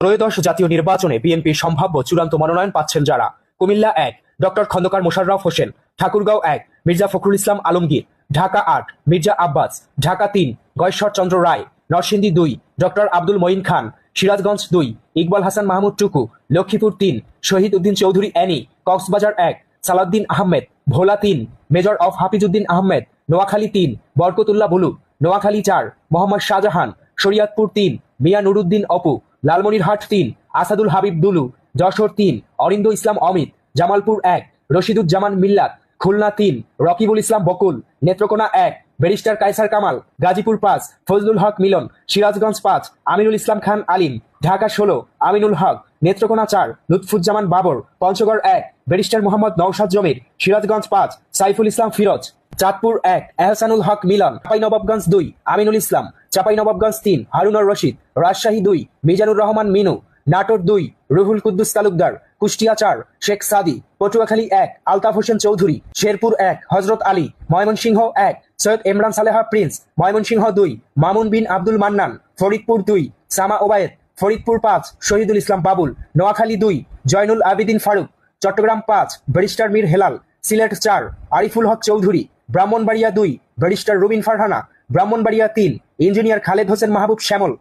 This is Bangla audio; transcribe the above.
ত্রয়োদশ জাতীয় নির্বাচনে বিএনপির সম্ভাব্য চূড়ান্ত মনোনয়ন পাচ্ছেন যারা: Cumilla ১, doctor Khandaker Mosharraf Hossain; Thakurgaon ১, Mirza Fakhrul Islam Alamgir; Dhaka ৮, Mirza Abbas; Dhaka ৩, Gayeshwar Chandra Roy; Narsingdi ২, doctor Abdul Moyeen Khan; Sirajganj ২, Iqbal Hasan Mahmud Tuku; Lakshmipur ৩, Shahid Uddin Chowdhury Annie; Cox's Bazar ১, Salahuddin Ahmed; Bhola ৩, major অফ হাফিজউদ্দিন আহমেদ; নোয়াখালী ৩, বরকতুল্লাহ বুলু; নোয়াখালী ৪, মোহাম্মদ শাহজাহান; শরীয়তপুর ৩, মিয়া নুরুদ্দিন অপু; লালমনিরহাট ৩, আসাদুল হাবিব দুলু; যশোর ৩, অরিন্দ ইসলাম অমিত; জামালপুর ১, রশিদুজ্জামান মিল্লাত; খুলনা ৩, রকিবুল ইসলাম বকুল; নেত্রকোনা ১, ব্যারিস্টার কায়সার কামাল; গাজীপুর ৫, ফজলুল হক মিলন; সিরাজগঞ্জ ৫, আমিনুল ইসলাম খান আলিম; ঢাকা ১৬, আমিনুল হক; নেত্রকোনা ৪, লুৎফুজ্জামান বাবর; পঞ্চগড় ১, ব্যারিস্টার মোহাম্মদ নওশাদ জমির; সিরাজগঞ্জ ৫, সাইফুল ইসলাম ফিরোজ; চাঁদপুর ১, এহসানুল হক মিলন; চাঁপাইনবাবগঞ্জ ২, আমিনুল ইসলাম; চাঁপাইনবাবগঞ্জ ৩, হারুনুর রশিদ; রাজশাহী ২, মিজানুর রহমান মিনু; নাটোর ২, রুহুল কুদ্দুস তালুকদার; কুষ্টিয়া ৪, শেখ সাদি; Patuakhali ১, Altaf Hossain Chowdhury; Sherpur ১, Hazrat Ali; Mymensingh ১, Syed Emran Saleha Prince; Mymensingh ২, Mamun Bin Abdul Mannan; Faridpur ২, Shama Obaed; Faridpur ৫, Shahidul Islam Babul; Noakhali ২, Zainul Abedin Farooq; Chattogram ৫, barrister Mir Helal; Sylhet ৪, Ariful Haque Chowdhury; Brahmanbaria ২, barrister Rubin Farhana; Brahmanbaria ৩, engineer Khaled Hossain Mahbub শ্যামল।